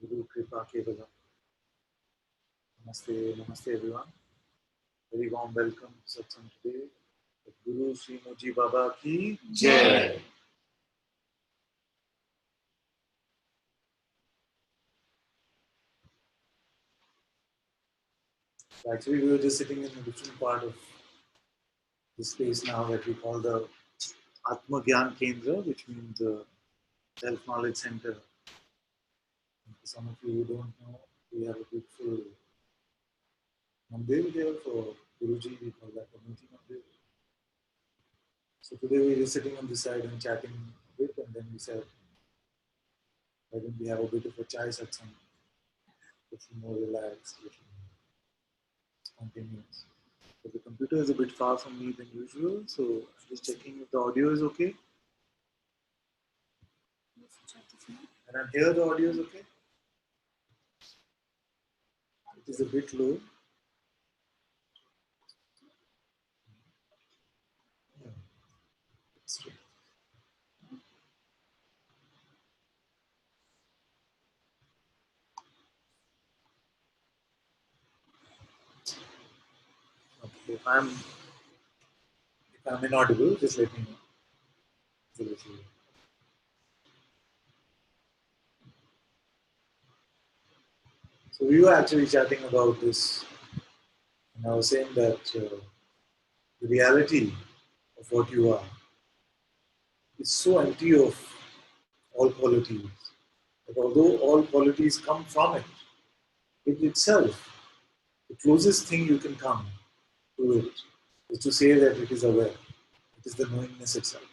Guru Kripa Kevalam. Namaste, namaste everyone. Very warm welcome to Satsang today. Guru Sri Muji Baba ki Jai. Actually, we were just sitting in a different part of this space now that we call the Atma Gyan Kendra, which means self-knowledge center. And for some of you who don't know, we have a beautiful mandir there for Guruji. We call that the Muji Mandir. So today we were sitting on this side and chatting a bit, and then we said, why don't we have a bit of a chai satsang, a little more relaxed, a little spontaneous. But the computer is a bit far from me than usual, so I'm just checking if the audio is okay. And I'm here, the audio is okay. It is a bit low. Yeah, that's true. Okay, if I'm inaudible, just let me know. It's a little low. So we were actually chatting about this, and I was saying that the reality of what you are is so empty of all qualities. But although all qualities come from it, it itself, the closest thing you can come to it is to say that it is aware. It is the knowingness itself.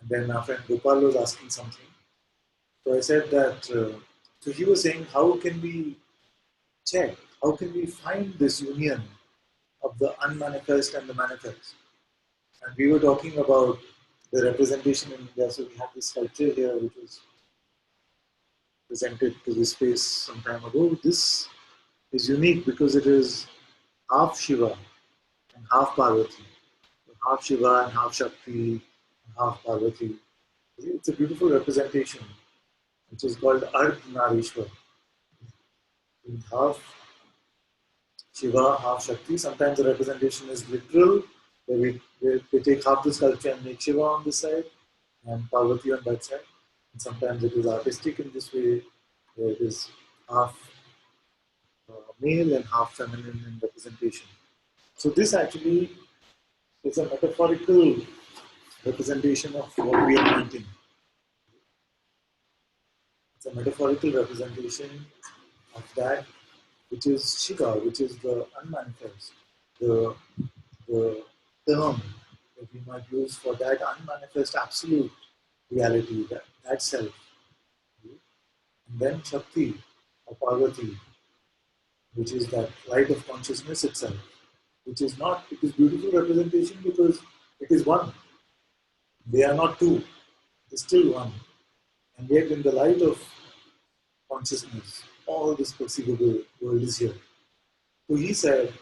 And then our friend Gopal was asking something. So I said that, so he was saying, how can we check, how can we find this union of the unmanifest and the manifest? And we were talking about the representation in India. So we had this sculpture here which was presented to this space some time ago. This is unique because it is half Shiva and half Parvati. Half Shiva and half Shakti and half Parvati. It's a beautiful representation, which is called Ardhanarishwar. Half Shiva, half Shakti. Sometimes the representation is literal, where we take half the sculpture and make Shiva on this side and Parvati on that side. And sometimes it is artistic in this way, where it is half male and half feminine in representation. So this actually is a metaphorical representation of what we are wanting. It's a metaphorical representation of that which is Shiva, which is the unmanifest, the term that we might use for that unmanifest absolute reality, that self. And then Shakti or Parvati, which is that light of consciousness itself, which is not, it is beautiful representation because it is one. They are not two, it is still one. And yet in the light of consciousness, all this perceivable world is here. So he said,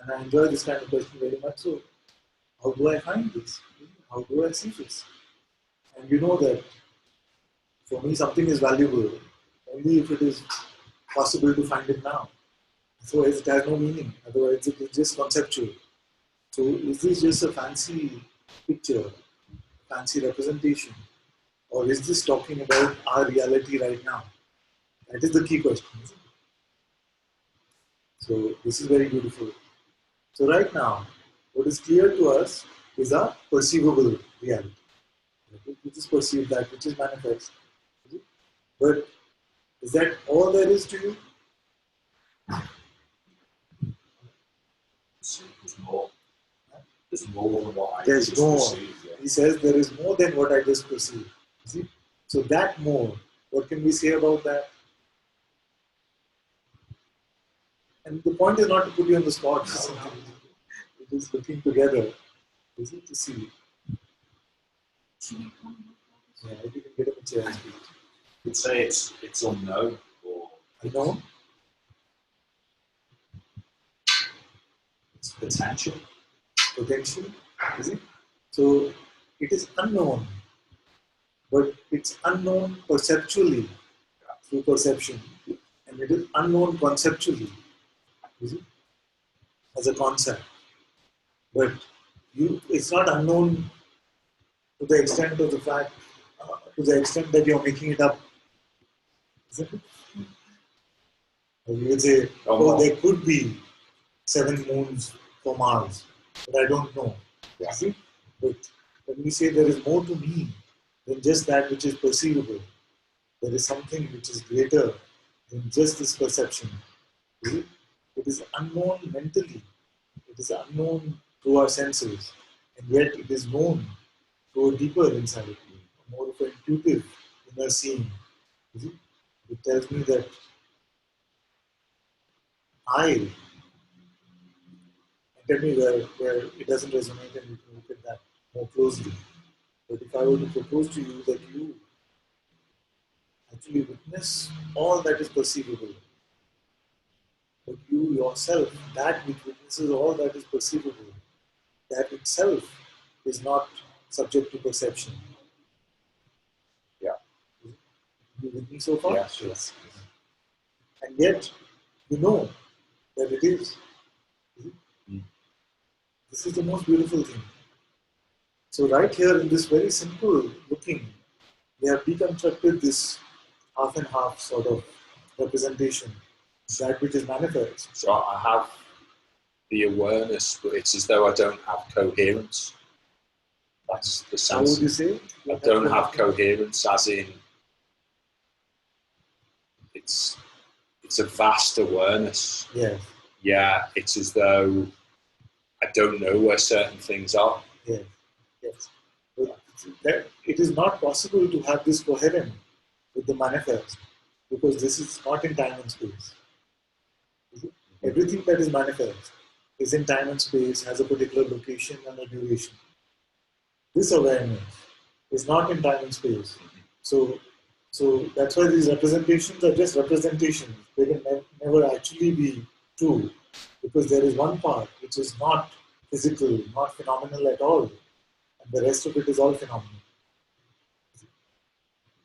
and I enjoy this kind of question very much, so how do I find this? How do I see this? And you know that for me something is valuable only if it is possible to find it now. So it has no meaning, otherwise it is just conceptual. So is this just a fancy picture, fancy representation? Or is this talking about our reality right now? That is the key question. Isn't it? So this is very beautiful. So right now, what is clear to us is our perceivable reality. Which is perceived, that which is manifest. But is that all there is to you? There's more. There's more than what I There's just more. perceived. Yeah. He says there is more than what I just perceived. See? So that more, what can we say about that? And the point is not to put you on the spot. It is looking together. Is it to see? Yeah, if you can get up a chair. You'd say it's unknown or Unknown? it's potential. Potential? Is it? So it is unknown, but it's unknown perceptually. through perception, and it is unknown conceptually, you see, as a concept. But it's not unknown to the extent of the fact, to the extent that you're making it up, isn't it? You would say, oh, there could be 7 moons for Mars, but I don't know. Yeah. See? But when we say there is more to me than just that which is perceivable, there is something which is greater than just this perception. See? It is unknown mentally, it is unknown through our senses, and yet it is known through a deeper insight, more of an intuitive inner seeing. See? It tells me that tell me where it doesn't resonate and you can look at that more closely. But if I were to propose to you that you actually witness all that is perceivable, but you yourself, that which witnesses all that is perceivable, that itself is not subject to perception. Yeah. You with me so far? Yes, yes. And yet, you know that it is. This is the most beautiful thing. So right here in this very simple looking, they have deconstructed this half and half sort of representation, that which is manifest. So I have the awareness, but it's as though I don't have coherence. That's the sense. How would you say? I don't have coherence, as in it's a vast awareness. Yes. Yeah, it's as though I don't know where certain things are. Yes. Yes. But it is not possible to have this coherent with the manifest, because this is not in time and space. Everything that is manifest is in time and space, has a particular location and a duration. This awareness is not in time and space. So that's why these representations are just representations. They can never actually be true, because there is one part which is not physical, not phenomenal at all, and the rest of it is all phenomenal.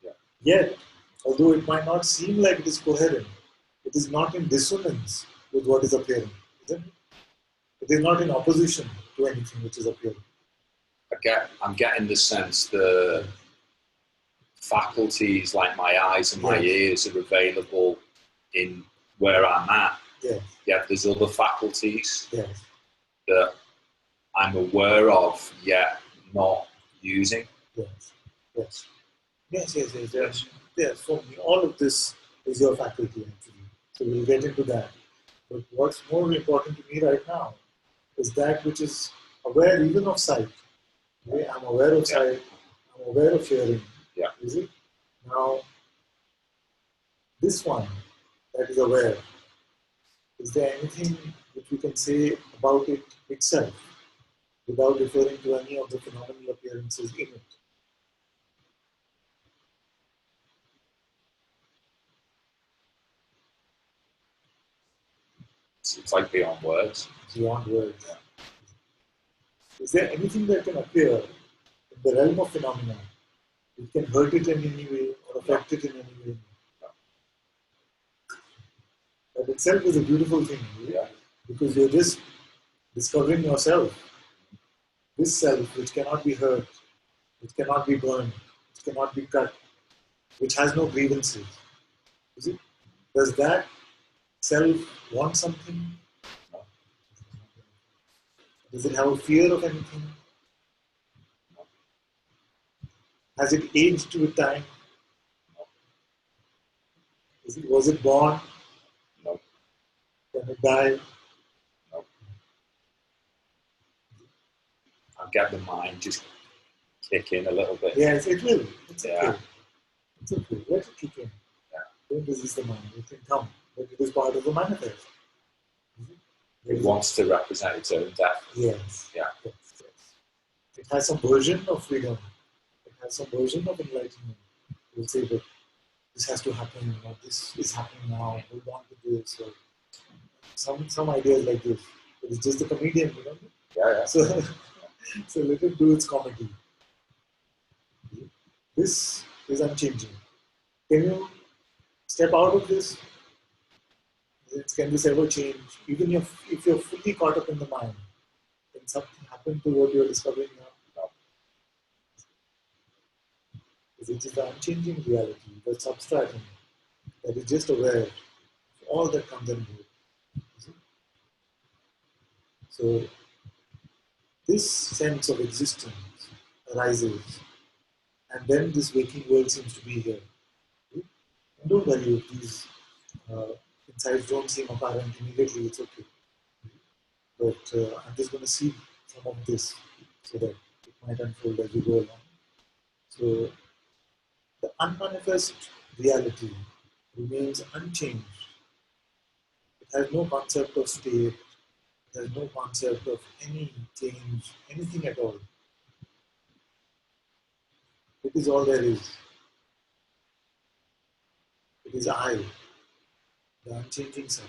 Yeah. Yet, although it might not seem like it is coherent, it is not in dissonance with what is appearing, isn't it? It is not in opposition to anything which is appearing. I'm getting the sense the faculties like my eyes and my ears are available in where I'm at. Yes. Yet there's other faculties Yes. that I'm aware of, yet not using. Yes. Yes. Yes. Yes. Yes. Yes. Yes. For me, all of this is your faculty actually. So we'll get into that. But what's more important to me right now is that which is aware even of sight. Okay? I'm aware of sight. I'm aware of hearing. Yeah. Is it? Now, this one that is aware, is there anything which we can say about it itself without referring to any of the phenomenal appearances in it? It's like beyond words. Beyond words. Yeah. Is there anything that can appear in the realm of phenomena which can hurt it in any way or affect it in any way? That itself is a beautiful thing, right? Because you're just discovering yourself. This self which cannot be hurt, which cannot be burned, which cannot be cut, which has no grievances. Is it? Does that self want something? No. Does it have a fear of anything? No. Has it aged with time? No. Was it born? No. Can it die? No. I'll get the mind just kick in a little bit. Yes, it will. It's okay. Yeah. It's okay. Let it kick in. Yeah. Don't resist the mind. It can come. But it is part of the manifest. It wants to represent its own death. Yes. Yeah. Yes. Yes. It has some version of freedom. It has some version of enlightenment. It will say that this has to happen, or this is happening now, hold on to this, or some ideas like this. But it's just a comedian, you know? Yeah. So let it do its comedy. This is unchanging. Can you step out of this, can this ever change? Even if you're fully caught up in the mind, can something happen to what you're discovering now? No. Because it is the unchanging reality, the substratum, that is just aware of all that comes and goes. So this sense of existence arises, and then this waking world seems to be here. And don't worry if these insights don't seem apparent immediately, it's okay. But I'm just going to see some of this so that it might unfold as we go along. So the unmanifest reality remains unchanged. It has no concept of state, it has no concept of any change, anything at all. It is all there is. It is I, the unchanging self.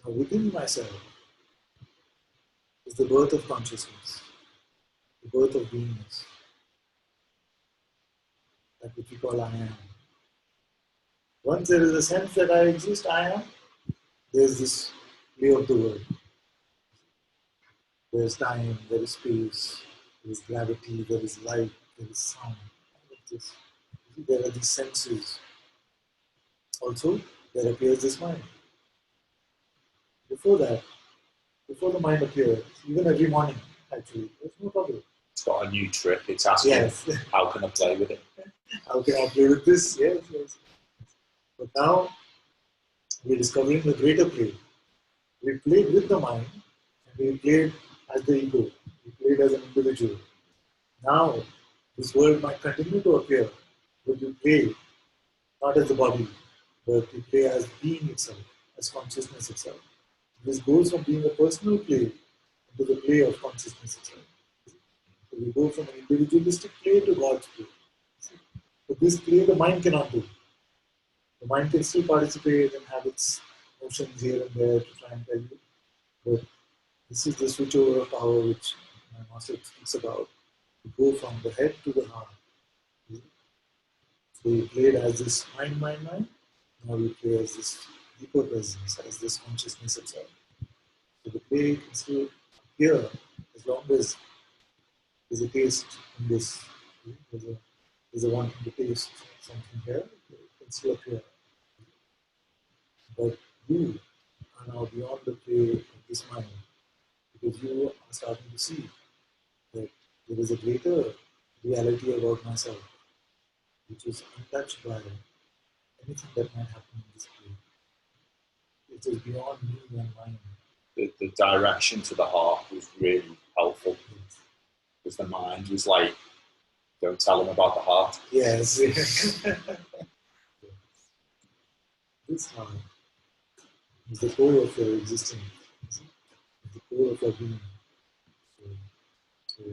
Now within myself is the birth of consciousness, the birth of beingness, that which we call I am. Once there is a sense that I exist, I am, there is this play of the world. There is time, there is space, there is gravity, there is light, there is sound. All of this. There are these senses. Also, there appears this mind. Before that, before the mind appears, even every morning, actually, there's no trouble. It's got a new trick. It's asking, Yes. how can I play with it? How can I play with this? Yes, yes. But now, we're discovering the greater play. We played with the mind, and we played as the ego. We played as an individual. Now, this world might continue to appear, but you play not as the body, but you play as being itself, as consciousness itself. This goes from being a personal play into the play of consciousness itself. So we go from an individualistic play to God's play. But this play the mind cannot do. The mind can still participate and have its motions here and there to try and tell you. But this is the switchover of power which my master speaks about. You go from the head to the heart. So you played as this mind. Now you play as this deeper presence, as this consciousness itself. So the play can still appear as long as there's a taste in this. There's a wanting to taste something here, it can still appear. But you are now beyond the play of this mind, because you are starting to see that there is a greater reality about myself, which is untouched by anything that might happen in this play. It is beyond me and mind. The direction to the heart was really helpful, because the mind was like, don't tell them about the heart. Yes. This heart is the core of your existence, the core of your being. So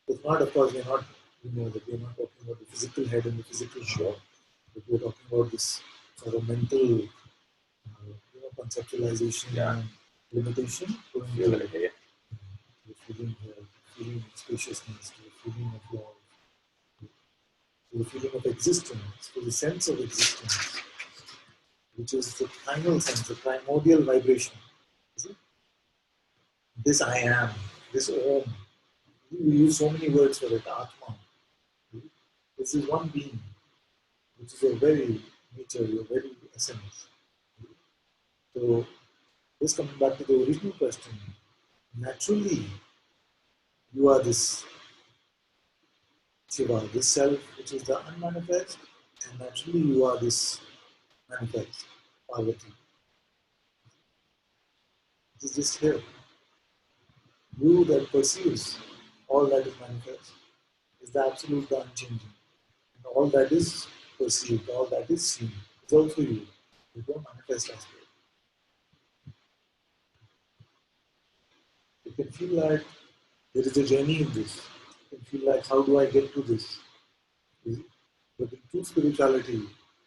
it's not, of course, we're not, that we're not talking about the physical head and the physical heart, but we're talking about this sort of mental, conceptualization and limitation. Feel it here. To the feeling here, the feeling of spaciousness, to the feeling of love, to the feeling of existence, to the sense of existence, which is the primal sense, the primordial vibration. Is it? This I am, this Om. We use so many words for it, Atma. This is one being, which is your very nature, your very essence. So, just coming back to the original question, naturally, you are this Shiva, this self which is the unmanifest, and naturally you are this manifest, Parvati. It is just here. You that perceives all that is manifest is the absolute, the unchanging. And all that is perceived, all that is seen is also you. You don't manifest aspect. You can feel like there is a journey in this. You can feel like, how do I get to this? But in true spirituality,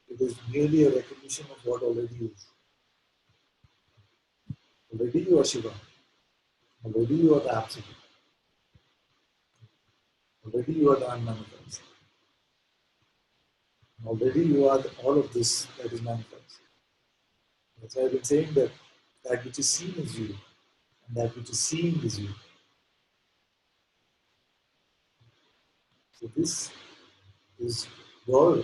it is merely a recognition of what already is. Already you are Shiva. Already you are the Absolute. Already you are the unmanifest. Already you are all of this that is manifest. That's why I've been saying that that which is seen is you, and that which is seen is you. So this is your,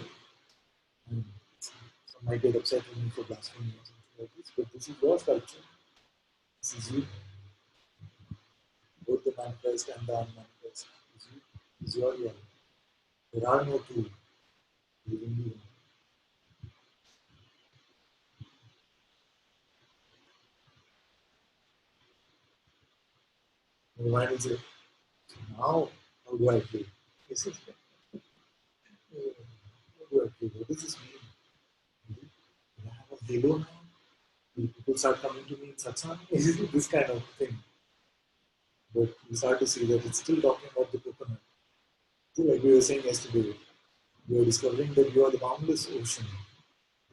some might get upset with me for blasphemy or something like this, but this is your sculpture. This is you. Both the manifest and the unmanifest is you. Is your reality. There are no two. There is only one. The mind will say, now how do I play? This is how do I play? What does this mean? Do I have a halo now? Will people start coming to me in Satsang? This kind of thing. But you start to see that it's still talking about the coconut. So like we were saying yesterday, you are discovering that you are the boundless ocean.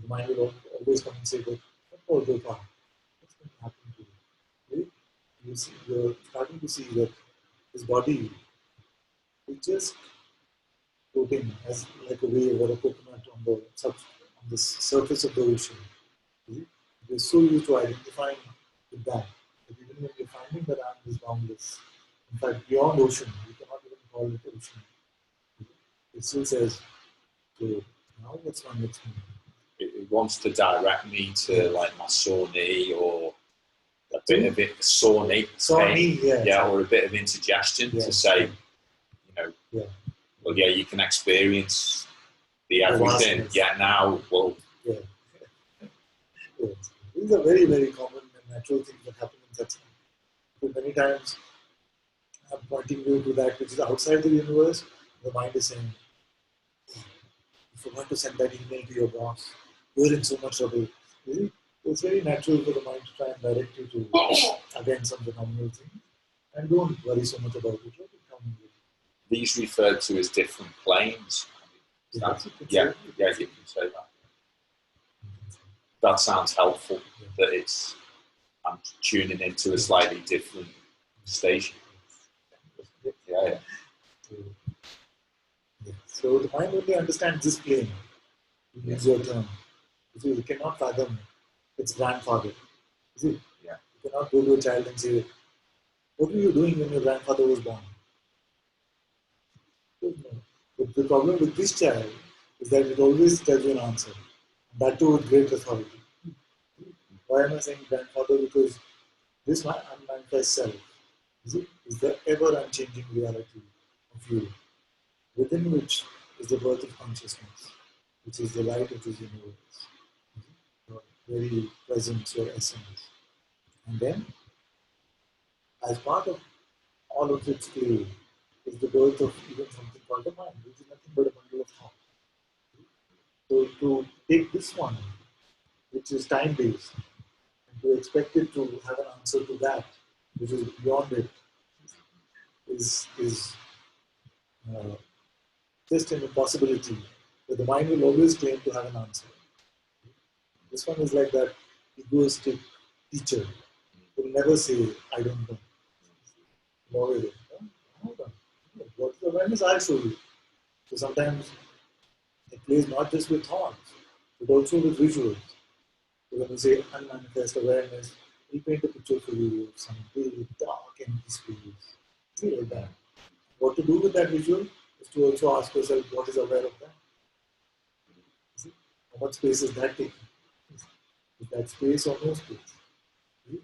The mind will always come and say, but what will go far? What's going to happen to you? Right? You see, you're starting to see that this body is just floating as like a wave or a coconut on the surface of the ocean. Right? We're so used to identifying with that even when you're finding that I'm is boundless, in fact, beyond ocean, you cannot even call it ocean. It still says, so now what's my next move? It wants to direct me to like my sore knee or a bit of it, sore knee, or a bit of indigestion to say, well, you can experience the everything. Now, well. These are very, very common and natural things that happen in Satsang. But many times, I'm pointing you to that which is outside the universe. The mind is saying, you forgot to send that email to your boss. You're in so much trouble. It's very natural for the mind to try and direct you to, again, some phenomenal thing. And don't worry so much about it. These referred to as different planes. You can say that. That sounds helpful, that I'm tuning into a slightly different station. So the mind only understands this plane, to use your term. You cannot fathom its grandfather. You cannot go to a child and say, what were you doing when your grandfather was born? But the problem with this child is that it always tells you an answer. That too with great authority. Why am I saying grandfather? Because this unmanifest self is the ever unchanging reality of you, within which is the birth of consciousness, which is the light of this universe, your very presence, your essence. And then, as part of all of its play, is the birth of even something called the mind, which is nothing but a bundle of thought. So to take this one, which is time-based, and to expect it to have an answer to that, which is beyond it, is just an impossibility. But the mind will always claim to have an answer. This one is like that egoistic teacher. Will never say, I don't know. Hold on. What is the awareness? I'll show you. So sometimes it plays not just with thoughts, but also with visuals. So when you say unmanifest awareness, we paint a picture for you of some big, dark, empty space. See like that. What to do with that visual is to also ask yourself what is aware of that. See? How much space is that taking? Is that space or no space? See?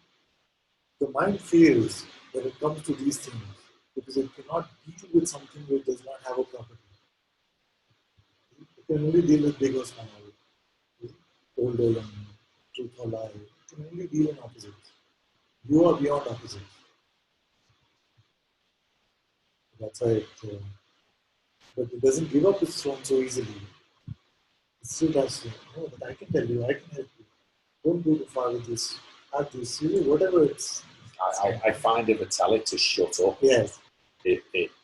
The mind fails when it comes to these things because it cannot deal with something which does not have a property. It can only deal with big or small, old or young, truth or lie. It can only deal in opposites. You are beyond opposites. That's why but it doesn't give up its throne so easily. It still does. No, but I can tell you, I can help you. Don't go too far with this. Have this, whatever it's. I find if I tell it to shut up, yes, it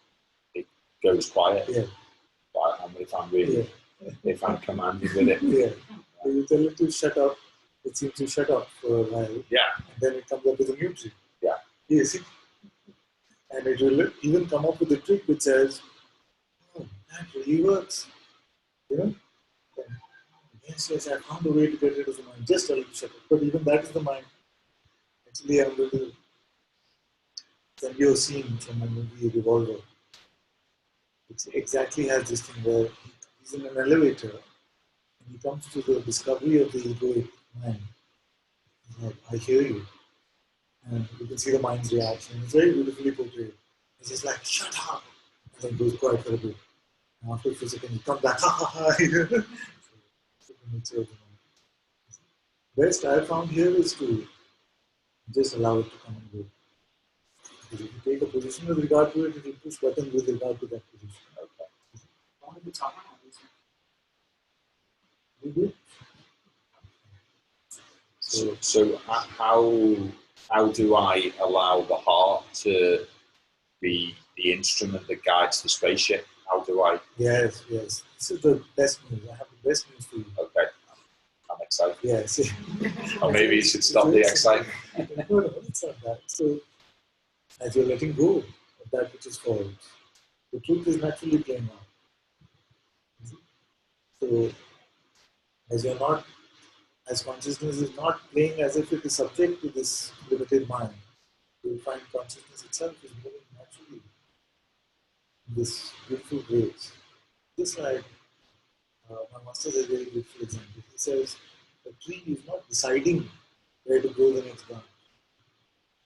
goes quiet. Yeah. And if I'm really, if I'm commanding with it, When you tell it to shut up, it seems to shut up for a while. And then it comes up with a new trick. Yes. And it will even come up with a trick which says, oh, that really works. Then yes, I found a way to get rid of the mind, just a little shut up. But even that is the mind. Actually, I'm going to send you a scene from my movie Revolver. It exactly has this thing where he's in an elevator and he comes to the discovery of the egoic mind. He's like, I hear you. And you can see the mind's reaction. It's very beautifully portrayed. He's just like, shut up! And then goes quiet for a bit. And after a few seconds, he comes back, ha ha ha! So the nature of the mind. Best I found here is to just allow it to come and go. Because if you take a position with regard to it, it will push buttons with regard to that position. Okay. So how do I allow the heart to be the instrument that guides the spaceship? How do I? Yes. This is the best news. I have the best news for you. Okay. I'm excited. Yes. Or maybe you should stop the excitement. No, it's not that. So, as you're letting go of that which is false, the truth is naturally playing out. So, as consciousness is not playing as if it is subject to this limited mind, you will find consciousness itself is moving naturally in this beautiful ways. Just like my master has a very beautiful example. He says the tree is not deciding where to grow the next branch.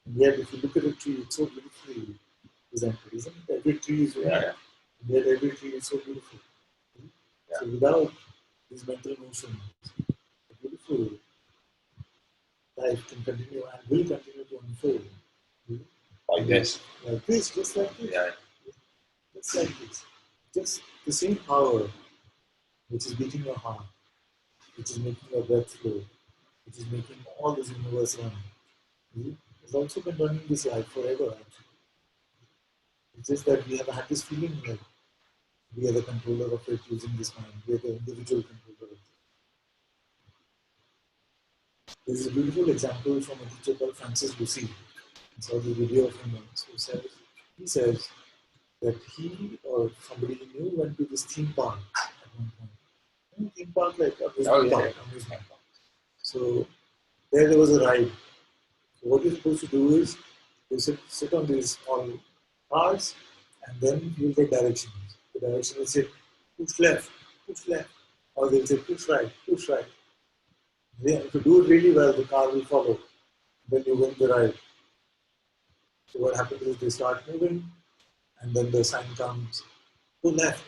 And yet, if you look at a tree, it's so beautifully presented, isn't it? Every tree is unique. Yeah. And yet, every tree is so beautiful. Yeah. So, without these mental notions, a beautiful life can continue and will continue to unfold. Like this. Like this, just like this. Yeah. Just like this. Just the same power which is beating your heart, which is making your breath flow, which is making all this universe run. Has also been running this life forever, actually. It's just that we have had this feeling that we are the controller of it using this mind. We are the individual controller of it. There's a beautiful example from a teacher called Francis Lucy. I saw the video of him once. He says that he or somebody he knew went to this theme park at one point. Theme park like amusement park. So there was a ride. So what you're supposed to do is you sit on these small cars and then you'll get directions. The direction will say push left, or they'll say push right. Then if you do it really well, the car will follow. Then you win the ride. So what happens is they start moving and then the sign comes, go left.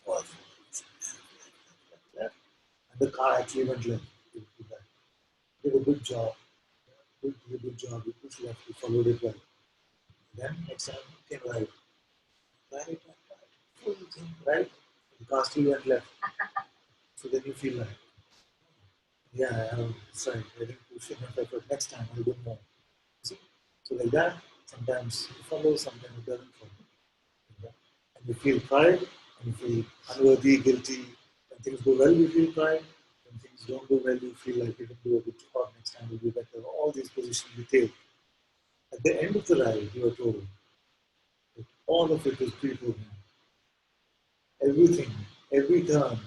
Left. And the car actually went left. You did a good job. You did a good job. You pushed left. You followed it well. Then next time you can right. Right. The car still went left. So then you feel like, yeah, that's right. I didn't push enough effort. Next time I'll do more. See? So like that, sometimes you follow, sometimes it doesn't follow. Like and you feel pride, and you feel unworthy, guilty. When things go well, you feel pride. When things don't go well, you feel like you can do a good job. Next time will be better. All these positions you take. At the end of the ride, you are told that all of it was pre-programmed. Everything, every turn,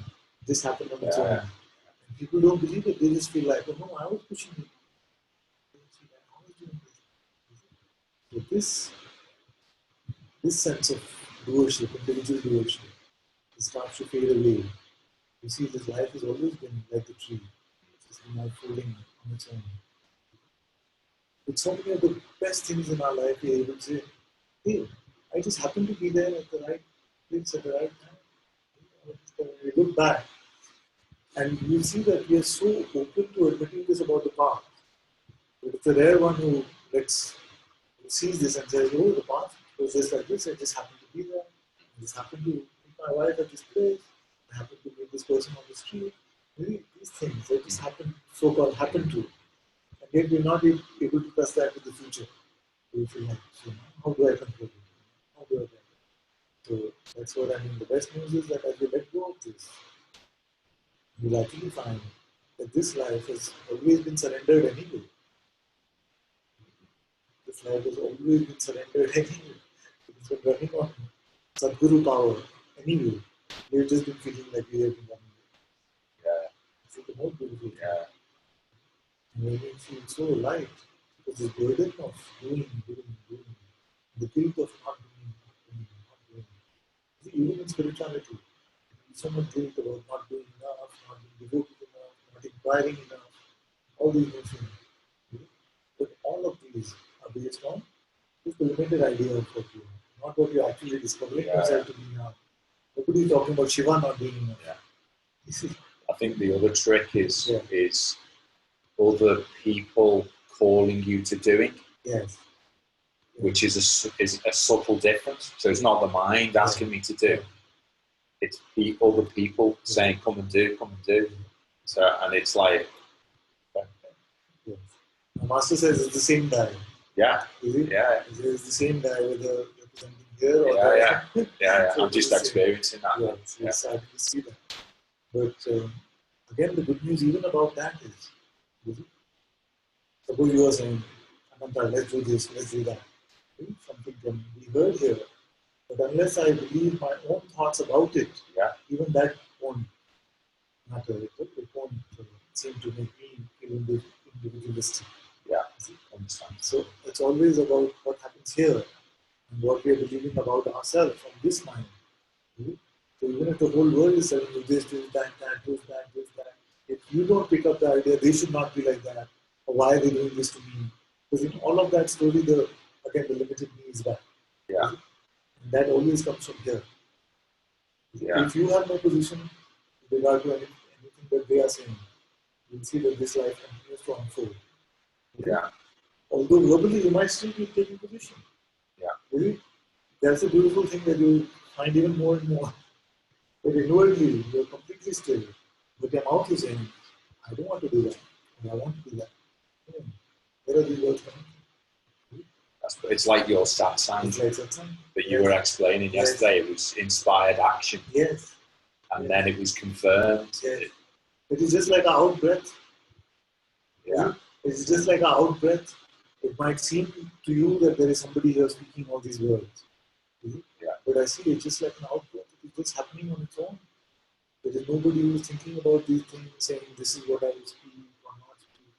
this happened on its own. And people don't believe it. They just feel like, oh no, I was pushing it. So this sense of doership, individual doership, it starts to fade away. You see, this life has always been like a tree. It's just been unfolding on its own. With so many of the best things in our life, we are able to say, hey, I just happened to be there at the right place at the right time. We look back and you see that we are so open to admitting this about the past. But it's a rare one who sees this and says, oh, the past was just like this, I just happened to be there. I just happened to meet my wife at this place. I happened to meet this person on the street. Maybe these things that just happen, so-called happen to. And yet we're not able to trust that with the future. We feel like, so how do I control it? How do I get it? So that's what I mean. The best news is that as you let go of this, you'll actually find that this life has always been surrendered anyway. This life has always been surrendered anyway. It's been running on Sadguru power anyway. We've just been feeling like we have been running. Yeah. It's the most beautiful thing. And when you feel so light, because the burden of doing. The guilt of not doing. See, even in spirituality, so much guilt about not doing enough, not being devoted enough, not inquiring enough, all these notions. But all of these are based on this limited idea of what you are, not what you're actually discovering yourself to be now. Nobody is talking about Shiva not being enough. You see? I think the other trick is other people calling you to doing. Yes. Which is a subtle difference. So it's not the mind asking me to do. It's other people saying, come and do. So, and it's like... Yes. The master says it's the same guy. Yeah. Is it? Yeah. It's the same guy whether representing here or there. Yeah. So I'm just experiencing that. Yeah, so it's hard to see that. But again, the good news even about that is suppose you are saying, Ananta, let's do this, let's do that. Something can be heard here. But unless I believe my own thoughts about it, even that won't matter. It won't seem to make me feel individualistic. Understand. So it's always about what happens here and what we are believing about ourselves from this mind. So even if the whole world is telling you this, that, this, that, if you don't pick up the idea, they should not be like that, or why are they doing this to me? Because in all of that story, the limited me is back. And that always comes from here. If you have no position with regard to anything that they are saying, you'll see that this life continues to unfold. Although verbally you might still be taking position. Really? That's a beautiful thing that you find even more and more. But inwardly, you're completely still. But your mouth is saying, I don't want to do that. And I want to do that. Where are these words coming from? It's like your Satsang. It's like Satsang. That you were explaining yesterday. It was inspired action. Yes. And then it was confirmed. Yes. It is just like an out breath. It's just like an out breath. It might seem to you that there is somebody here speaking all these words. But I see it's just like an out breath. It's just happening on its own. There is nobody who is thinking about these things, saying this is what I will speak or not speak.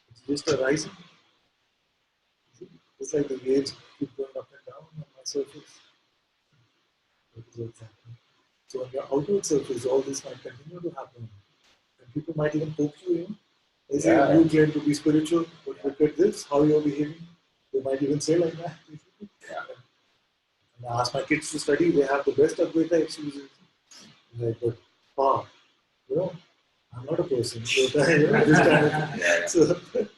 It's just arising. It's like the waves keep going up and down on my surface. That is what's happening. So on your outward surface, all this might continue to happen. And people might even poke you in. They say, you claim to be spiritual, but look at this, how you're behaving. They might even say like that. And I ask my kids to study, they have the best Advaita excuses. Like, but, I'm not a person. This kind of thing.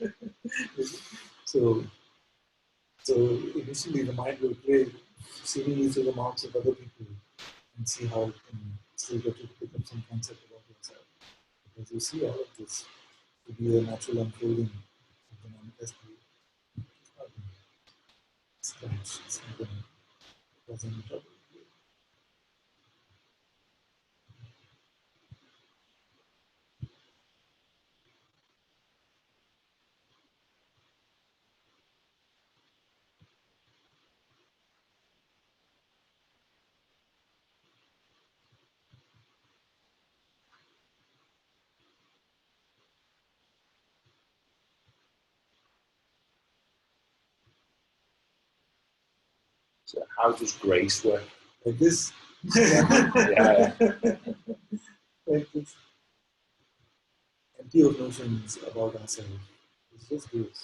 So initially the mind will play seemingly through the mouths of other people and see how it can still get to pick up some concept about yourself. Because you see all of this to be a natural unfolding of the manifest world. It's not going to cause any trouble. So how does grace work? Like this. Like this. Empty of notions about ourselves. It's just grace.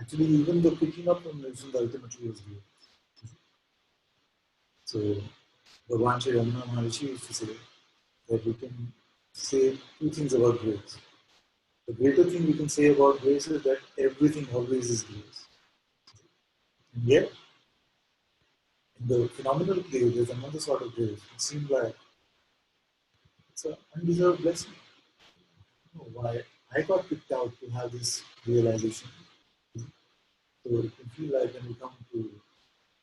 Actually, even the picking up of notions ultimately is grace. So, Bhagavan Sri Ramana Maharshi used to say that we can say two things about grace. The greater thing we can say about grace is that everything always is grace. And yet, in the phenomenal play, there's another sort of grace. It seems like it's an undeserved blessing. I don't know why I got picked out to have this realization. So it can feel like when we come to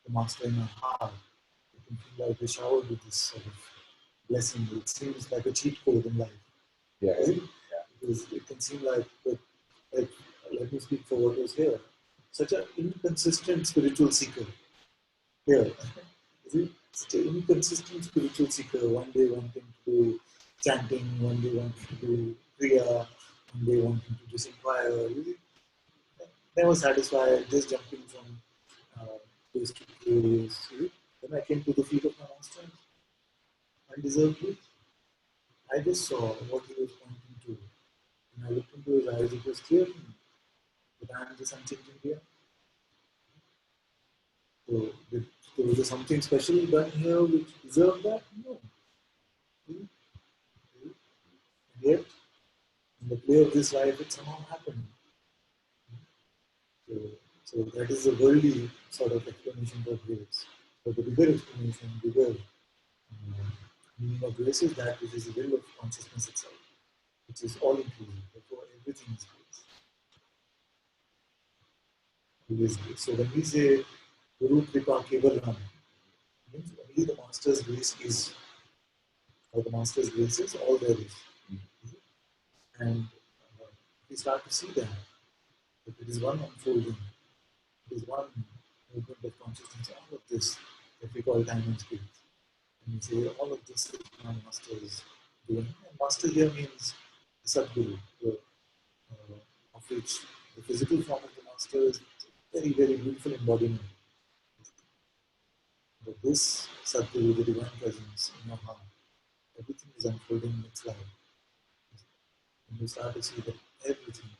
the Master in our heart, it can feel like we're showered with this sort of blessing. It seems like a cheat code in life. Because it can seem like, let me speak for what was here. Such an inconsistent spiritual seeker. Here. Such an inconsistent spiritual seeker. One day wanting to do chanting, one day wanting to do kriya, and they want him to just inquire. Really, never satisfied, just jumping from place to place. Really. Then I came to the feet of my master, undeservedly. I just saw what he was pointing to. When I looked into his eyes, it was clear to me that I am just unchanging here. So, there was something special done here which deserved that? No. And yet, in the play of this life, it somehow happened. So, so that is a worldly sort of explanation for grace. But the bigger explanation, bigger meaning of grace is that which is the will of consciousness itself, which is all inclusive. Therefore, everything is grace. Always grace. So when we say Guru Kripa Kevalam, means only the Master's grace is, or the Master's grace is all there is. And we start to see that it is one unfolding, it is one movement of consciousness, all of this that we call time and space. And we say all of this is my Master is doing. And Master here means Sadguru, of which the physical form of the Master is very, very beautiful embodiment. But this Sadguru, the divine presence in your heart, everything is unfolding in its life. And you start to see that everything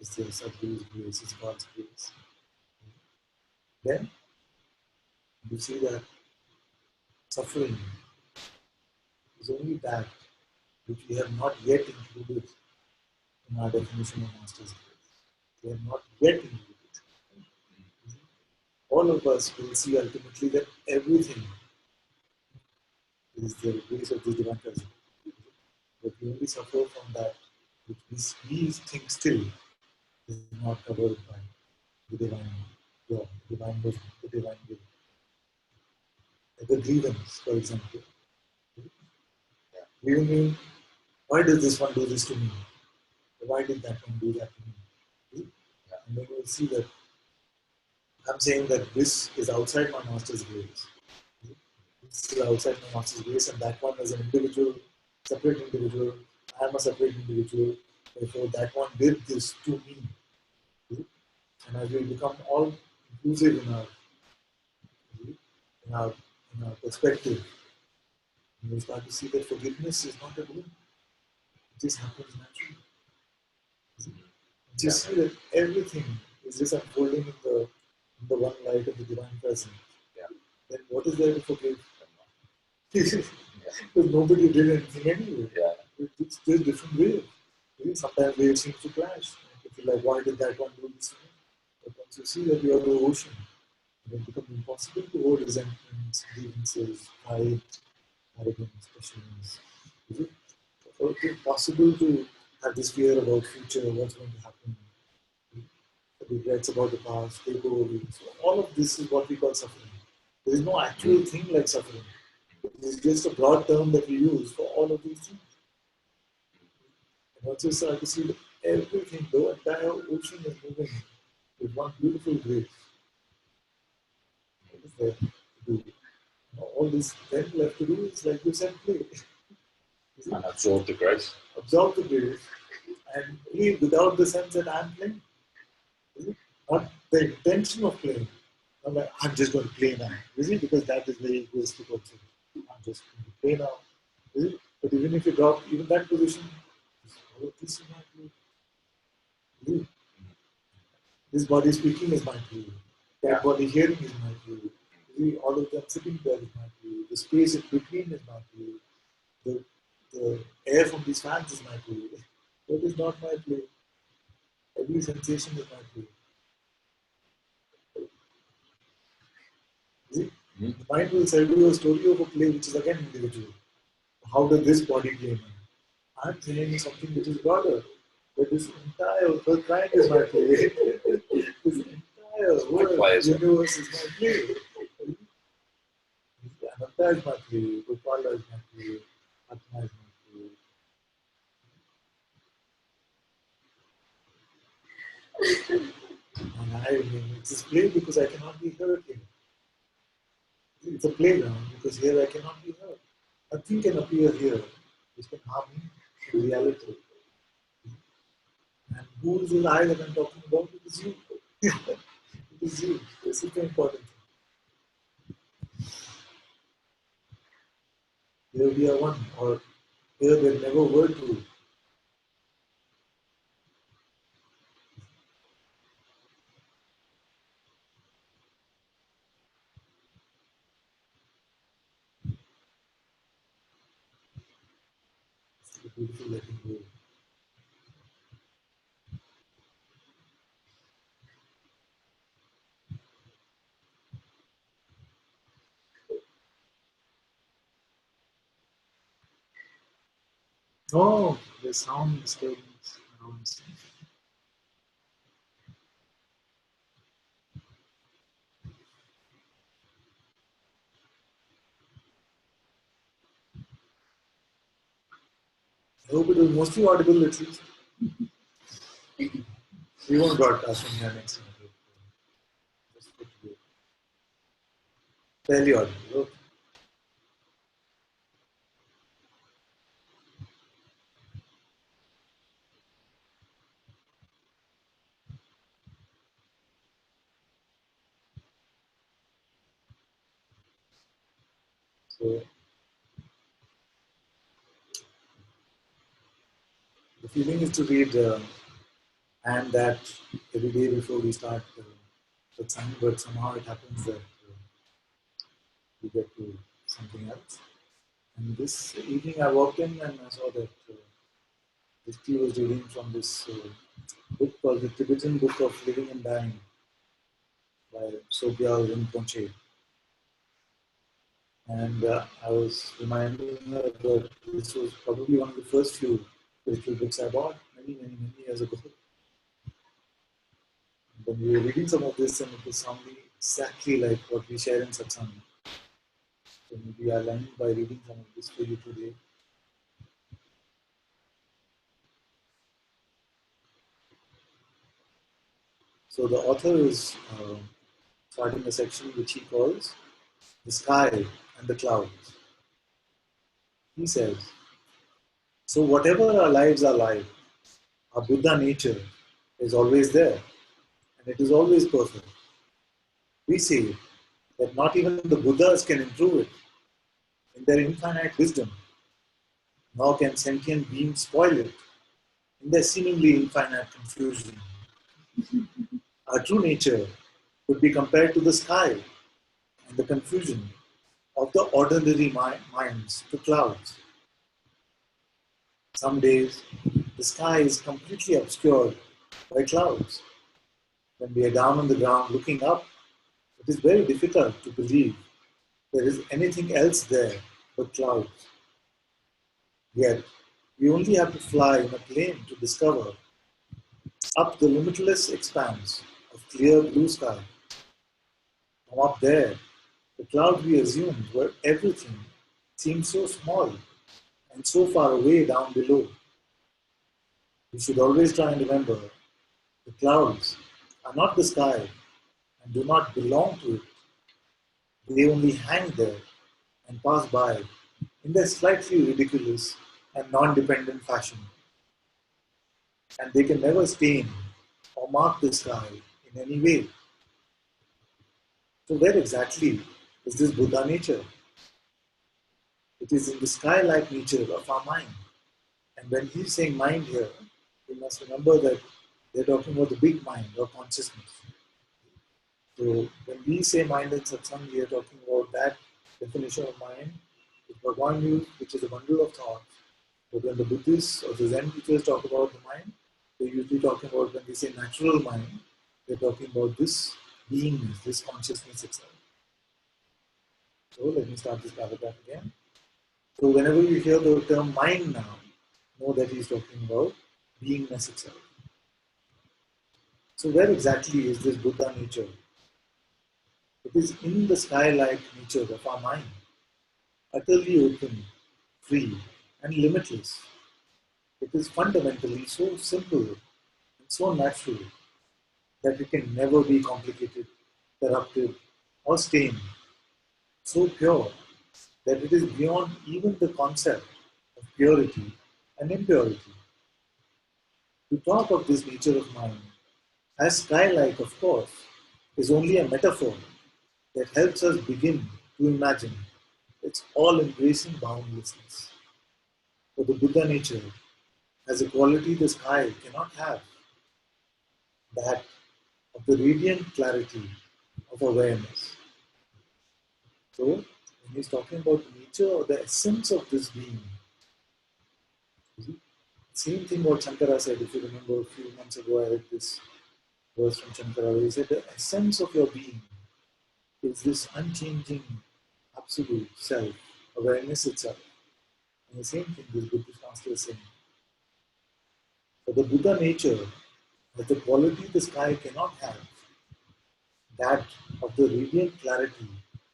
is the Sadguru's grace, is God's grace. Then you see that suffering is only that which we have not yet included in our definition of Master's grace. We have not yet included. All of us will see ultimately that everything is the grace of the divine presence. But we only suffer from that which we think still is not covered by the divine law, the divine wisdom, the divine will. Like a grievance, for example. We mean, why does this one do this to me? Why did that one do that to me? And then we'll see that I'm saying that this is outside my Master's grace. This is outside my Master's grace, and that one is an individual, separate individual. I am a separate individual. Therefore, that one did this to me. And as we become all inclusive in our perspective, we start to see that forgiveness is not a rule. It just happens naturally. Just see that everything is just unfolding in the one light of the divine presence. Then what is there to forgive? Because nobody did anything anyway. It's just different ways. Sometimes waves seem to clash. You feel like, why did that one do this? But once you see that you are the ocean, it becomes impossible to hold resentments, grievances, pride, arrogance, passions. Is it? So it's impossible to have this fear about future, what's going to happen, regrets about the past, take over. So all of this is what we call suffering. There is no actual thing like suffering. It is just a broad term that we use for all of these things. And once you start to see that everything, the entire ocean is moving with one beautiful grace. What is there to do? All this then left to do is, like you said, play. And absorb the grace. Absorb the grace and leave without the sense that I'm playing. Not the intention of playing. Not like, I'm just going to play now. Is it? Because that is very egoistic also. I'm just going to play now. Is it? But even if you drop even that position, oh, this is my play. Is it? This body speaking is my play. That body hearing is my play. Is it? All of them sitting there is my play. The space in between is my play. The air from these fans is my play. That is not my play. Every sensation is my play. The mind will tell you a story of a play which is again individual. How does this body play now? I'm saying something which is broader. But this entire whole kind is my play. This entire whole universe is my play. Ananta is my play. Gopala is my play. Atma is my play. And I mean, it's this play because I cannot be heard here. It's a playground because here I cannot be heard. Nothing can appear here which can harm me. the reality. And who is the I that I'm talking about? It is you. It is you. This is the important thing. Here we are one, or here there never were two. It's a beautiful letting go. Oh, the sound disturbance around. I hope it was mostly audible at least. We won't broadcast from here next time. Just put it fairly audible. Okay. So the feeling is to read and that every day before we start Satsang, but somehow it happens that we get to something else. And this evening I walked in and I saw that this tea was reading from this book called the Tibetan Book of Living and Dying by Sogyal Rinpoche. And I was reminding her that this was probably one of the first few spiritual books I bought many years ago. When we were reading some of this, and it was sounding exactly like what we share in Satsang. So maybe I'll end by reading some of this for you today. So the author is starting a section which he calls The Sky and the Clouds. He says, so whatever our lives are like, our Buddha nature is always there and it is always perfect. We say that not even the Buddhas can improve it in their infinite wisdom, nor can sentient beings spoil it in their seemingly infinite confusion. Our true nature could be compared to the sky and the confusion of the ordinary minds to clouds. Some days, the sky is completely obscured by clouds. When we are down on the ground looking up, it is very difficult to believe there is anything else there but clouds. Yet, we only have to fly in a plane to discover up the limitless expanse of clear blue sky. From up there, the clouds we assumed were everything seemed so small and so far away down below. We should always try and remember the clouds are not the sky and do not belong to it. They only hang there and pass by in their slightly ridiculous and non-dependent fashion. And they can never stain or mark the sky in any way. So where exactly is this Buddha nature? It is in the sky-like nature of our mind. And when he's saying mind here, we must remember that they're talking about the big mind or consciousness. So when we say mind in Satsang, we are talking about that definition of mind, which Bhagavan used, which is a bundle of thoughts. But when the Buddhists or the Zen teachers talk about the mind, they're usually talking about, when they say natural mind, they're talking about this beingness, this consciousness itself. So let me start this paragraph again. So whenever you hear the term mind now, know that he's talking about beingness itself. So where exactly is this Buddha nature? It is in the sky-like nature of our mind, utterly open, free, and limitless. It is fundamentally so simple and so natural that it can never be complicated, corrupted, or stained. So pure that it is beyond even the concept of purity and impurity. To talk of this nature of mind, as sky-like, of course, is only a metaphor that helps us begin to imagine its all-embracing boundlessness. For the Buddha nature has a quality the sky cannot have, that of the radiant clarity of awareness. So, when he's talking about the nature or the essence of this being, same thing what Shankara said, if you remember a few months ago, I read this verse from Shankara where he said, the essence of your being is this unchanging, absolute self, awareness itself. And the same thing this Buddhist master is saying. For the Buddha nature has the quality the sky cannot have, that of the radiant clarity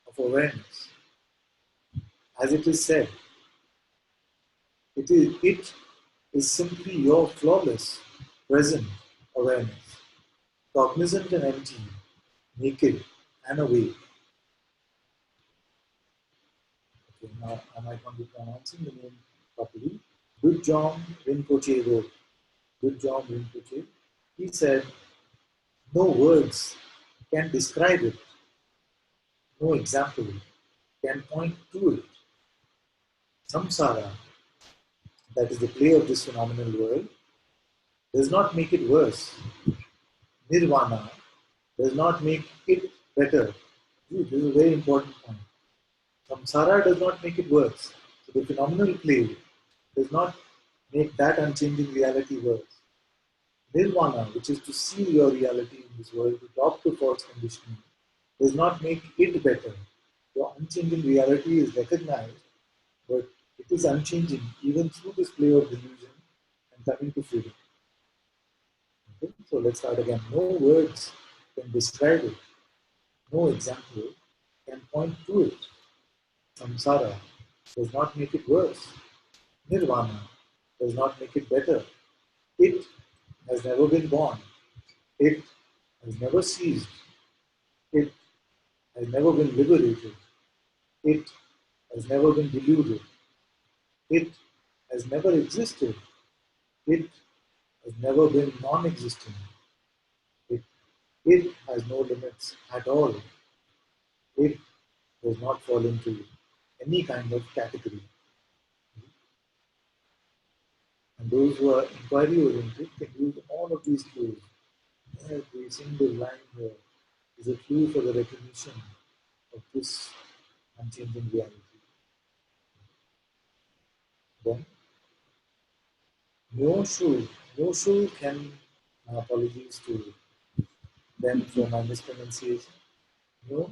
of awareness. As it is said, it is simply your flawless, present awareness, cognizant and empty, naked and awake. Okay, now I might not be pronouncing the name properly. Dudjom Rinpoche wrote, Dudjom Rinpoche, he said, no words can describe it, no example can point to it. Samsara, that is the play of this phenomenal world, does not make it worse. Nirvana does not make it better. This is a very important point. Samsara does not make it worse. So the phenomenal play does not make that unchanging reality worse. Nirvana, which is to see your reality in this world, to drop the false conditioning, does not make it better. Your unchanging reality is recognized, but it is unchanging even through this play of delusion and coming to freedom. Okay? So let's start again. No words can describe it. No example can point to it. Samsara does not make it worse. Nirvana does not make it better. It has never been born. It has never ceased. It has never been liberated. It has never been deluded. It has never existed. It has never been non-existent. It has no limits at all. It does not fall into any kind of category. And those who are inquiry oriented can use all of these clues. Every single line here is a clue for the recognition of this unchanging reality. Then, no can, my apologies to them for my mispronunciation. No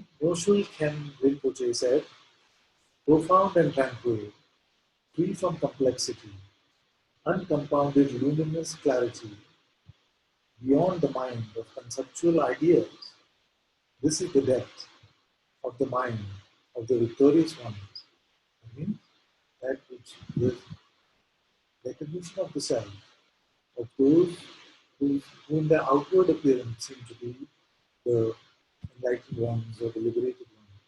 can, Rinpoche said, profound and tranquil, free from complexity, uncompounded luminous clarity, beyond the mind of conceptual ideas. This is the depth of the mind of the victorious ones. I mean, that which is recognition of the self, of those whom their outward appearance seem to be the enlightened ones or the liberated ones.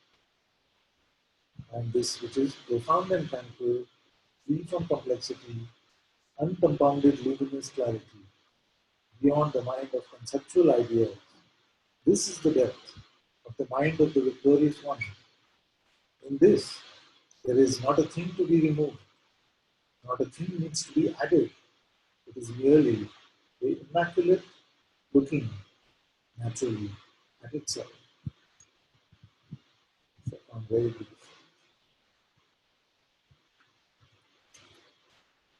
And this which is profound and tranquil, free from complexity, uncompounded luminous clarity, beyond the mind of conceptual ideas. This is the depth of the mind of the victorious one. In this, there is not a thing to be removed, not a thing needs to be added. It is merely the immaculate looking naturally at itself. So, very beautiful.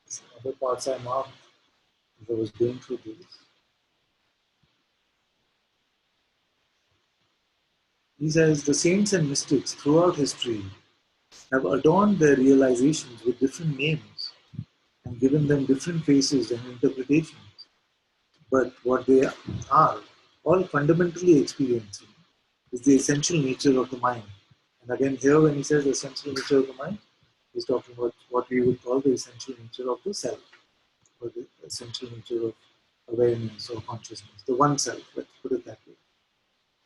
Some other parts I marked as I was going through this. He says the saints and mystics throughout history have adorned their realizations with different names and given them different faces and interpretations. But what they are all fundamentally experiencing is the essential nature of the mind. And again, here when he says the essential nature of the mind, he's talking about what we would call the essential nature of the self, or the essential nature of awareness or consciousness, the one self, let's put it that way.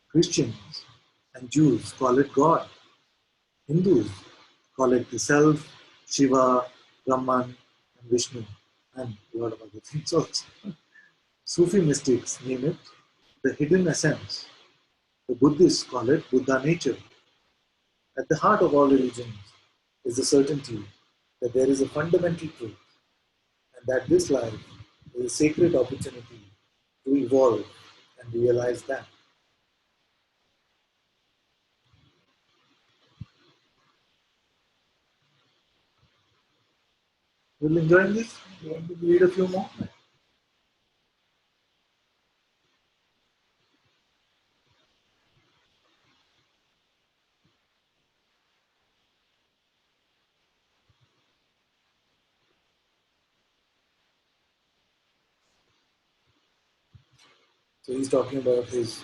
Christians and Jews call it God. Hindus call it the self, Shiva, Brahman, and Vishnu. and a lot of other things also. Sufi mystics name it the hidden essence. The Buddhists call it Buddha nature. At the heart of all religions is the certainty that there is a fundamental truth and that this life is a sacred opportunity to evolve and realize that. You enjoying this? You want to read a few more? So he's talking about his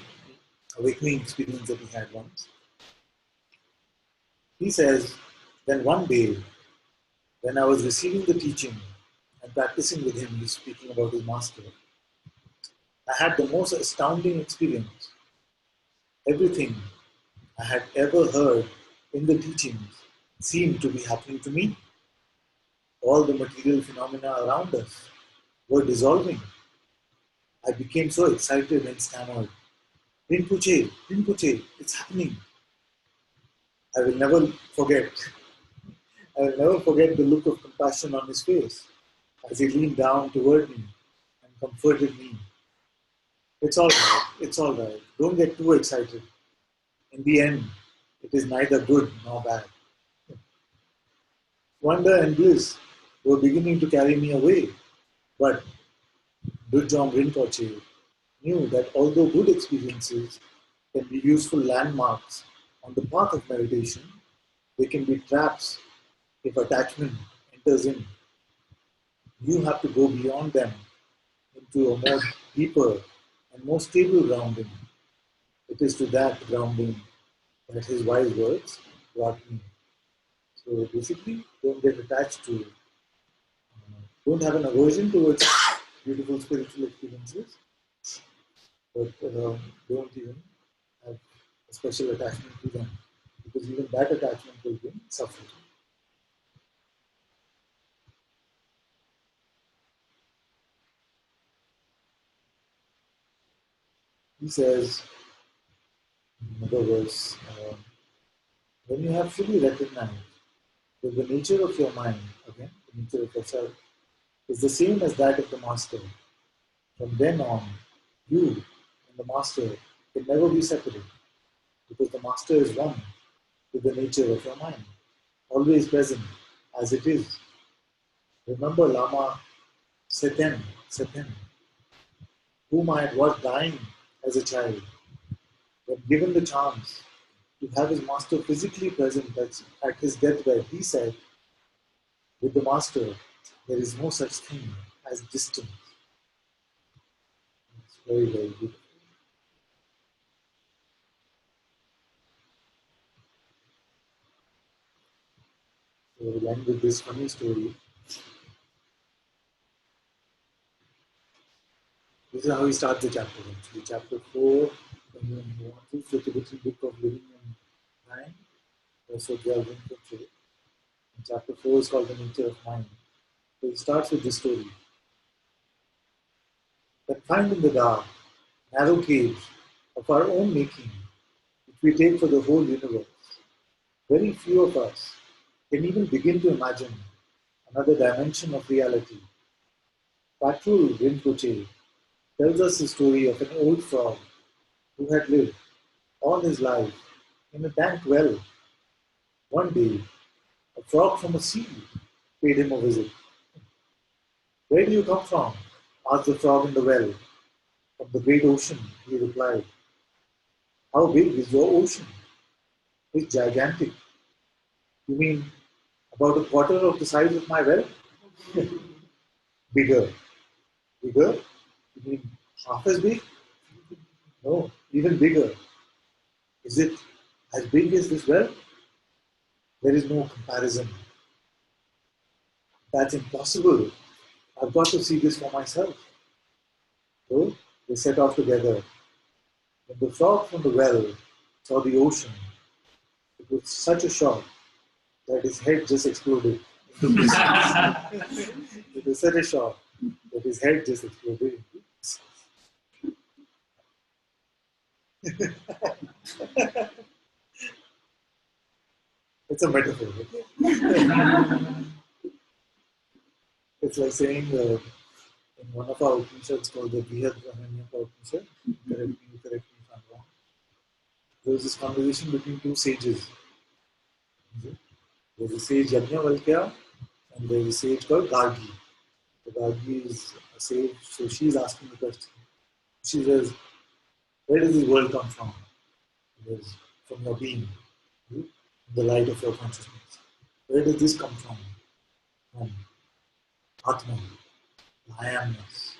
awakening experience that he had once. He says, then one day, when I was receiving the teaching and practicing with him, he's speaking about his master, I had the most astounding experience. Everything I had ever heard in the teachings seemed to be happening to me. All the material phenomena around us were dissolving. I became so excited and stammered, Rinpoche, Rinpoche, it's happening. I will never forget. I will never forget the look of compassion on his face as he leaned down toward me and comforted me. It's all right, it's all right. Don't get too excited. In the end, it is neither good nor bad. Wonder and bliss were beginning to carry me away, but Dudjom Rinpoche knew that although good experiences can be useful landmarks on the path of meditation, they can be traps if attachment enters in. You have to go beyond them into a more deeper and more stable grounding. It is to that grounding that his wise words brought me. So basically, don't get attached to, don't have an aversion towards beautiful spiritual experiences, but don't even have a special attachment to them, because even that attachment will bring suffering. He says, in another verse, when you have fully recognized that the nature of your mind, again, the nature of yourself, is the same as that of the master, from then on, you and the master can never be separate, because the master is one with the nature of your mind, always present as it is. Remember Lama Seten, whom I had watched dying as a child. When given the chance to have his master physically present at his deathbed, he said, with the master, there is no such thing as distance. It's very, very beautiful. So we'll end with this funny story. This is how he starts the chapter actually. Chapter 4, when you want to flip to the book of living and dying, also Bhagavan Sri. Chapter 4 is called the nature of mind. So he starts with this story. Confined in the dark, narrow cage of our own making, which we take for the whole universe, very few of us can even begin to imagine another dimension of reality. Patrul Rinpoche tells us the story of an old frog who had lived all his life in a dank well. One day, a frog from a sea paid him a visit. Where do you come from? Asked the frog in the well. From the great ocean, he replied. How big is your ocean? It's gigantic. You mean about a quarter of the size of my well? Bigger. Bigger? You mean half as big? No, even bigger. Is it as big as this well? There is no comparison. That's impossible. I've got to see this for myself. So they set off together. When the frog from the well saw the ocean, it was such a shock that his head just exploded. It was such a shock that his head just exploded. It's a metaphor. Okay? It's like saying in one of our Upanishads called the Upanishad, correct me if I'm wrong, there was this conversation between two sages. There's a sage Yajnavalkya and there's a sage called Gargi. The Gargi is a sage, so she's asking the question. She says, where does this world come from? It is from your being, the light of your consciousness. Where does this come from? From Atma, the I amness.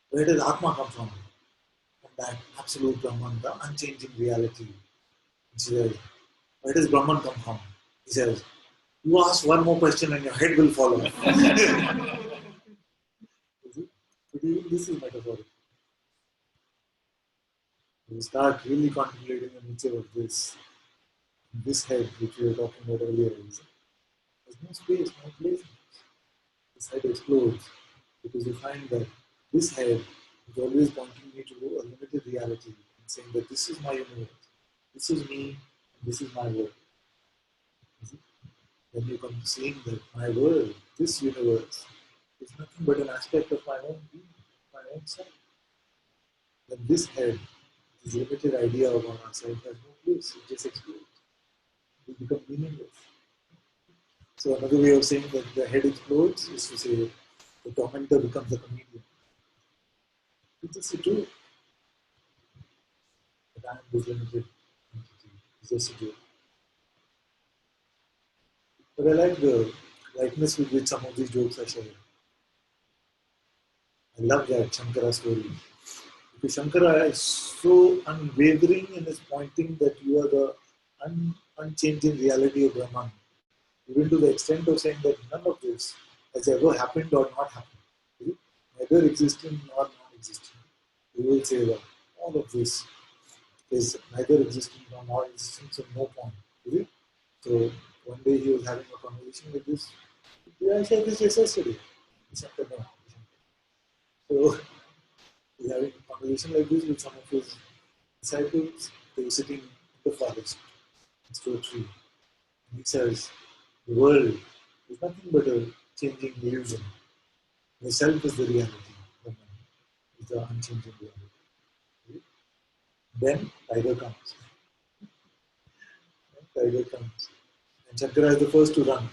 Where does Atma come from? From that absolute Brahman, the unchanging reality. She says, where does Brahman come from? He says, you ask one more question and your head will fall off. This is metaphorical. You start really contemplating the nature of this head which we were talking about earlier. There's no space, no place. This head explodes because you find that this head is always pointing me to a limited reality and saying that this is my universe, this is me, and this is my world. Then you come to seeing that my world, this universe, is nothing but an aspect of my own being, my own self. Then this head, this limited idea about ourselves has no place, it just explodes. We become meaningless. So another way of saying that the head explodes is to say the tormentor becomes a comedian. It's just a joke. That I am this limited entity. It's just a joke. But I like the lightness with which some of these jokes are shared. I love that Shankara story. Because Shankara is so unwavering in his pointing that you are the unchanging reality of Brahman. Even to the extent of saying that none of this has ever happened or not happened. Neither existing nor non-existing. He will say that all of this is neither existing nor non-existing, so no point. So one day he was having a conversation with this. Yeah, I said this just yesterday. He said, no. So he's having a conversation like this with some of his disciples. They were sitting in the forest next to a tree. And he says, the world is nothing but a changing illusion. The self is the reality. The mind is the unchanging reality. Then tiger comes. Tiger comes. And Shankara is the first to run.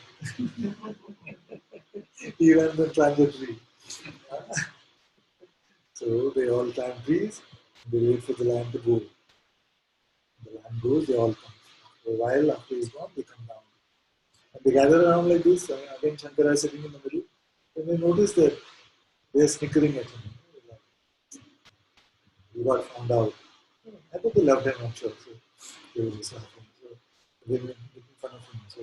He runs and climbs the tree. So they all climb trees. They wait for the lion to go. The lion goes, they all come. For a while after he's gone, they come down. And they gather around like this. And again, Shankara is sitting in the middle. And they notice that they're snickering at him. He got found out. I think they loved him, I'm sure. So they were just laughing. So they were making fun of him. So,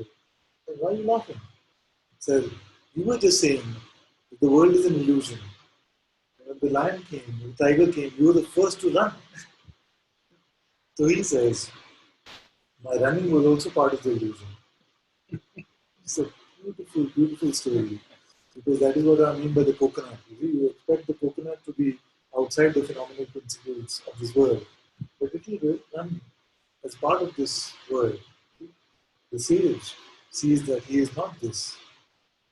why are you laughing? He said, you were just saying that the world is an illusion. When the lion came, the tiger came, you were the first to run. So he says, my running was also part of the illusion. It's a beautiful, beautiful story. Because that is what I mean by the coconut. You expect the coconut to be outside the phenomenal principles of this world. But it will run as part of this world. The sage sees that he is not this.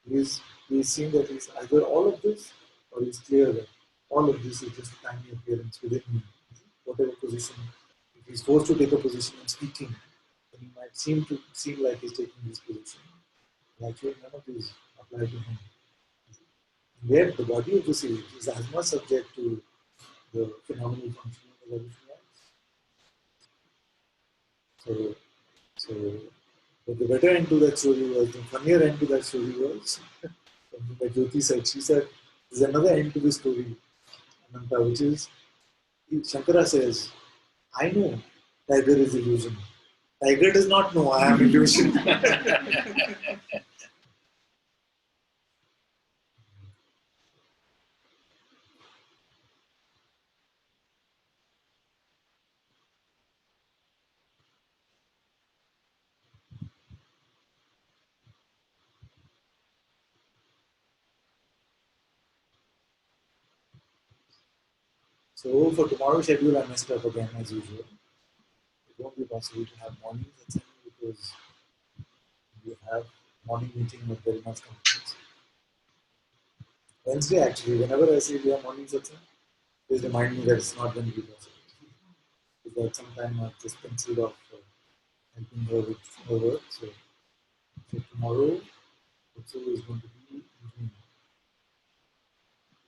He is seeing that he is either all of this or he is clear that all of this is just a tiny appearance within me. Whatever position, if he is forced to take a position in speaking, then he might seem like he's taking this position. But actually, none of these apply to him. Yet the body of the sage is as much subject to the phenomenal functioning as everything else. So but the better end to that story was, the funnier end to that story was, something that Jyoti said. She said, there's another end to this story, Ananta, which is, Shankara says, I know tiger is illusion. Tiger does not know I am illusion. So for tomorrow's schedule, I messed up again as usual. It won't be possible to have morning satsang because we have morning meeting with very much companies. Wednesday, actually, whenever I say we have morning satsang, please remind me that it's not going to be possible. Because at some time I've just penciled off helping her with her work. So tomorrow also is going to be evening.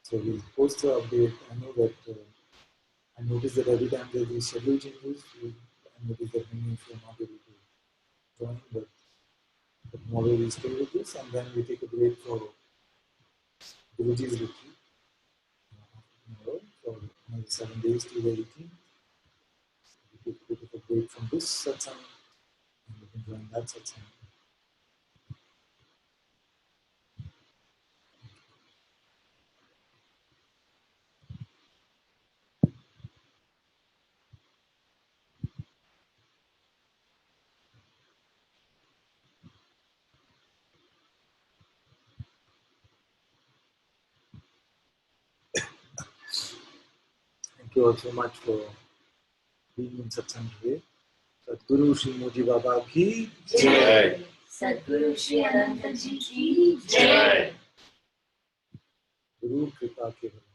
So we'll post the update. I know that I noticed that every time there is schedule changes, I notice that many of you are not able to join, but tomorrow we stay with this and then we take a break for Guruji's retreat tomorrow for another 7 days till the 18th. We take a bit of a break from this satsang and we can join that satsang. Thank you all so much for being in satsang today. Sadguru Shri Moji Baba ki Jai. Sadguru Shri Ananta Ji ki Jai. Guru Kripa Kevala.